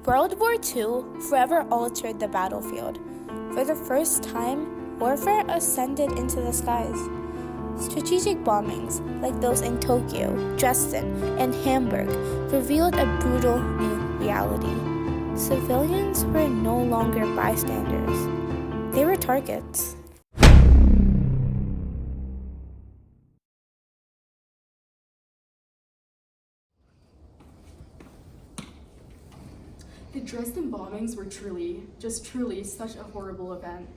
World War II forever altered the battlefield. For the first time, warfare ascended into the skies. Strategic bombings, like those in Tokyo, Dresden, and Hamburg, revealed a brutal new reality. Civilians were no longer bystanders. They were targets. The Dresden bombings were truly such a horrible event.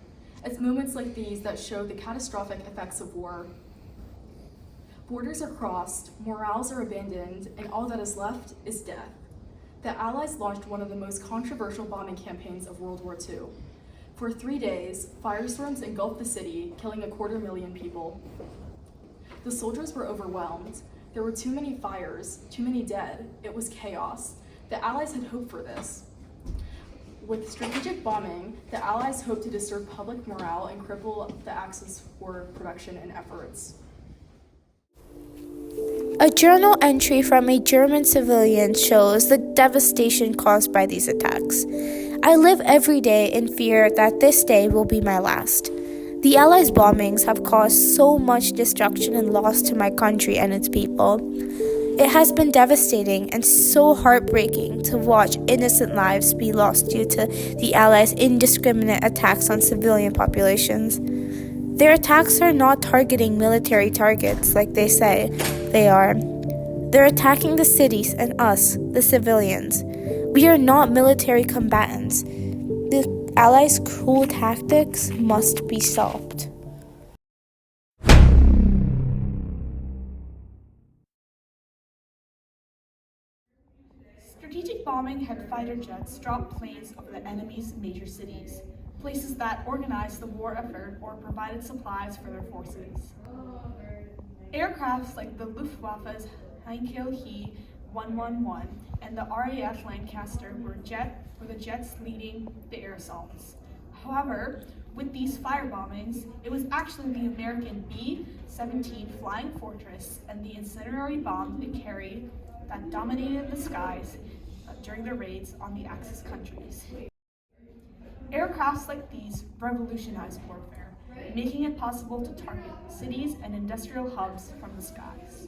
It's moments like these that show the catastrophic effects of war. Borders are crossed, morals are abandoned, and all that is left is death. The Allies launched one of the most controversial bombing campaigns of World War II. For 3 days, firestorms engulfed the city, killing 250,000 people. The soldiers were overwhelmed. There were too many fires, too many dead. It was chaos. The Allies had hoped for this. With strategic bombing, the Allies hoped to disturb public morale and cripple the Axis war production and efforts. A journal entry from a German civilian shows the devastation caused by these attacks. I live every day in fear that this day will be my last. The Allies' bombings have caused so much destruction and loss to my country and its people. It has been devastating and so heartbreaking to watch innocent lives be lost due to the Allies' indiscriminate attacks on civilian populations. Their attacks are not targeting military targets like they say they are. They're attacking the cities and us, the civilians. We are not military combatants. The Allies' cruel tactics must be stopped. Strategic bombing had fighter jets drop planes over the enemy's major cities, places that organized the war effort or provided supplies for their forces. Aircrafts like the Luftwaffe's Heinkel He 111 and the RAF Lancaster were the jets leading the air assaults. However, with these fire bombings, it was actually the American B-17 Flying Fortress and the incendiary bomb it carried that dominated the skies during the raids on the Axis countries. Aircrafts like these revolutionized warfare, making it possible to target cities and industrial hubs from the skies.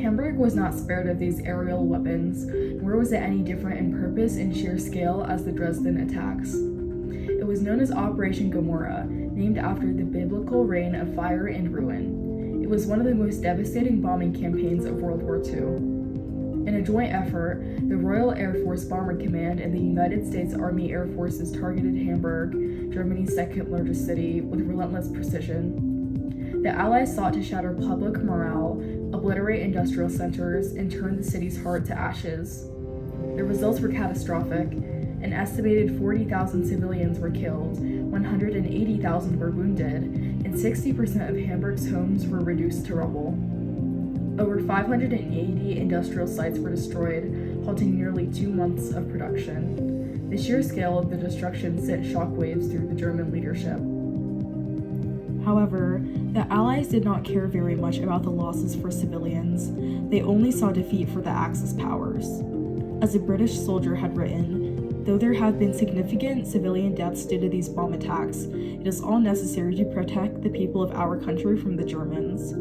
Hamburg was not spared of these aerial weapons, nor was it any different in purpose and sheer scale as the Dresden attacks. It was known as Operation Gomorrah, named after the biblical reign of fire and ruin. It was one of the most devastating bombing campaigns of World War II. In a joint effort, the Royal Air Force Bomber Command and the United States Army Air Forces targeted Hamburg, Germany's second largest city, with relentless precision. The Allies sought to shatter public morale, obliterate industrial centers, and turn the city's heart to ashes. The results were catastrophic. An estimated 40,000 civilians were killed, 180,000 were wounded, and 60% of Hamburg's homes were reduced to rubble. Over 580 industrial sites were destroyed, halting nearly 2 months of production. The sheer scale of the destruction sent shockwaves through the German leadership. However, the Allies did not care very much about the losses for civilians. They only saw defeat for the Axis powers. As a British soldier had written, "Though there have been significant civilian deaths due to these bomb attacks, it is all necessary to protect the people of our country from the Germans.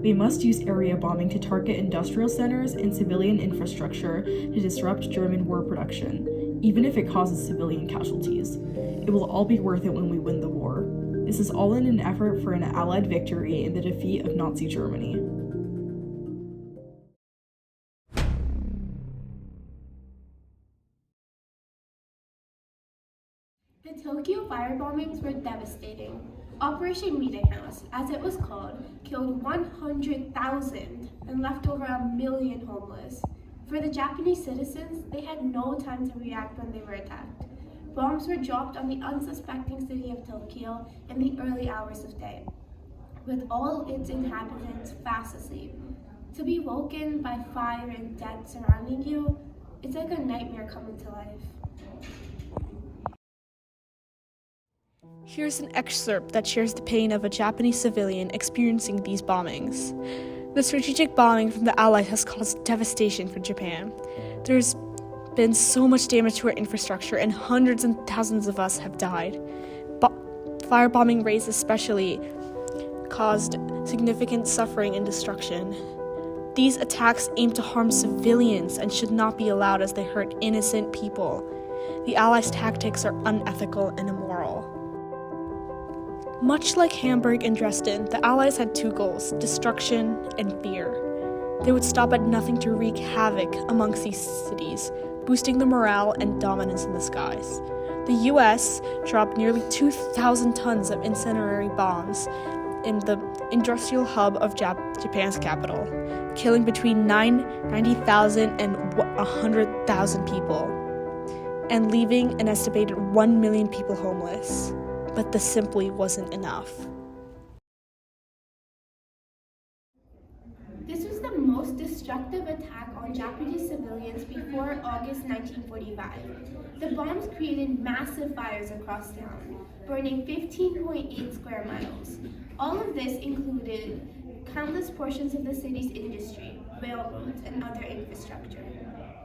We must use area bombing to target industrial centers and civilian infrastructure to disrupt German war production, even if it causes civilian casualties. It will all be worth it when we win the war. This is all in an effort for an Allied victory in the defeat of Nazi Germany." The Tokyo firebombings were devastating. Operation Meeting House, as it was called, killed 100,000 and left over 1 million homeless. For the Japanese citizens, they had no time to react when they were attacked. Bombs were dropped on the unsuspecting city of Tokyo in the early hours of day, with all its inhabitants fast asleep. To be woken by fire and death surrounding you, it's like a nightmare coming to life. Here's an excerpt that shares the pain of a Japanese civilian experiencing these bombings. The strategic bombing from the Allies has caused devastation for Japan. There's been so much damage to our infrastructure, and hundreds and thousands of us have died. Firebombing raids especially caused significant suffering and destruction. These attacks aim to harm civilians and should not be allowed as they hurt innocent people. The Allies' tactics are unethical and immoral. Much like Hamburg and Dresden, the Allies had two goals: destruction and fear. They would stop at nothing to wreak havoc amongst these cities, boosting the morale and dominance in the skies. The US dropped nearly 2,000 tons of incendiary bombs in the industrial hub of Japan's capital, killing between 90,000 and 100,000 people, and leaving an estimated 1 million people homeless. But this simply wasn't enough. This was the most destructive attack on Japanese civilians before August 1945. The bombs created massive fires across town, burning 15.8 square miles. All of this included countless portions of the city's industry, railroads, and other infrastructure.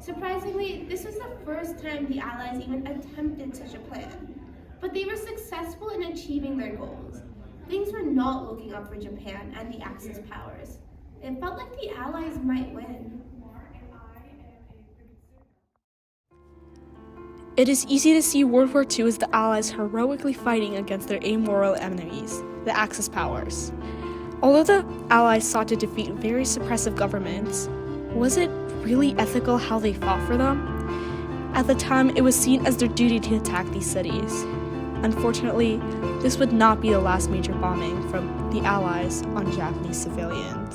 Surprisingly, this was the first time the Allies even attempted such a plan. But they were successful in achieving their goals. Things were not looking up for Japan and the Axis powers. It felt like the Allies might win. It is easy to see World War II as the Allies heroically fighting against their amoral enemies, the Axis powers. Although the Allies sought to defeat very suppressive governments, was it really ethical how they fought for them? At the time, it was seen as their duty to attack these cities. Unfortunately, this would not be the last major bombing from the Allies on Japanese civilians.